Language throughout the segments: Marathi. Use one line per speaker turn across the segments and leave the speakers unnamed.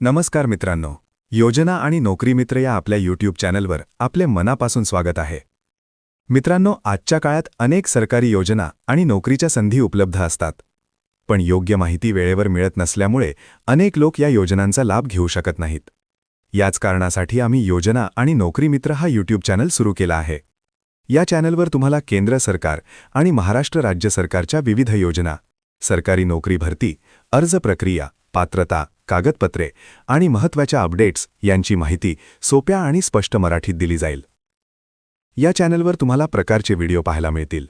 नमस्कार मित्रांनो, योजना आणि नोकरी मित्र या आपल्या यूट्यूब चॅनलवर आपले मनापासून स्वागत आहे. मित्रांनो, आजच्या काळात अनेक सरकारी योजना आणि नोकरीच्या संधी उपलब्ध असतात. पण योग्य माहिती वेळेवर मिळत नसल्यामुळे अनेक लोक या योजनांचा लाभ घेऊ शकत नाहीत. याच कारणासाठी आम्ही योजना आणि नोकरी मित्र हा यूट्यूब चॅनल सुरू केला आहे. या चॅनलवर तुम्हाला केंद्र सरकार आणि महाराष्ट्र राज्य सरकारच्या विविध योजना, सरकारी नोकरी भरती, अर्ज प्रक्रिया, पात्रता, कागदपत्रे आणि महत्त्वाच्या अपडेट्स यांची माहिती सोप्या आणि स्पष्ट मराठीत दिली जाईल. या चॅनलवर तुम्हाला प्रकारचे व्हिडिओ पाहायला मिळतील.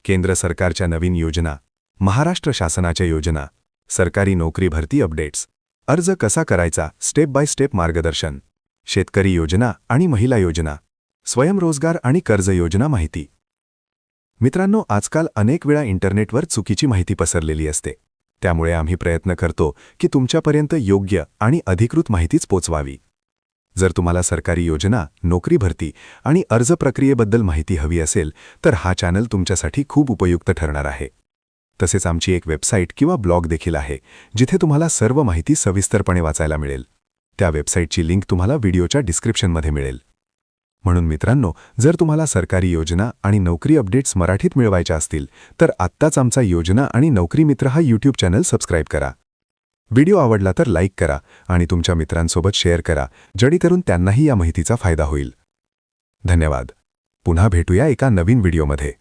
केंद्र सरकारच्या नवीन योजना, महाराष्ट्र शासनाच्या योजना, सरकारी नोकरी भरती अपडेट्स, अर्ज कसा करायचा स्टेप बाय स्टेप मार्गदर्शन, शेतकरी योजना आणि महिला योजना, स्वयंरोजगार आणि कर्ज योजना माहिती. मित्रांनो, आजकाल अनेक वेळा इंटरनेटवर चुकीची माहिती पसरलेली असते. त्यामुळे आम्ही प्रयत्न करतो की तुमच्यापर्यंत योग्य आणि अधिकृत माहितीच पोचवावी. जर तुम्हाला सरकारी योजना, नोकरी भरती आणि अर्ज प्रक्रियेबद्दल माहिती हवी असेल तर हा चॅनल तुमच्यासाठी खूप उपयुक्त ठरणार आहे. तसेच आमची एक वेबसाईट किंवा ब्लॉग देखील आहे, जिथे तुम्हाला सर्व माहिती सविस्तरपणे वाचायला मिळेल. त्या वेबसाईटची लिंक तुम्हाला व्हिडिओच्या डिस्क्रिप्शनमध्ये मिळेल. म्हणून मित्रांनो, जर तुम्हाला सरकारी योजना आणि नोकरी अपडेट्स मराठीत मिळवायच्या असतील तर आत्ताच आमचा योजना आणि नोकरी मित्र हा यूट्यूब चॅनल सबस्क्राईब करा. व्हिडिओ आवडला तर लाईक करा आणि तुमच्या मित्रांसोबत शेअर करा, जेणेकरून त्यांनाही या माहितीचा फायदा होईल. धन्यवाद. पुन्हा भेटूया एका नवीन व्हिडिओमध्ये.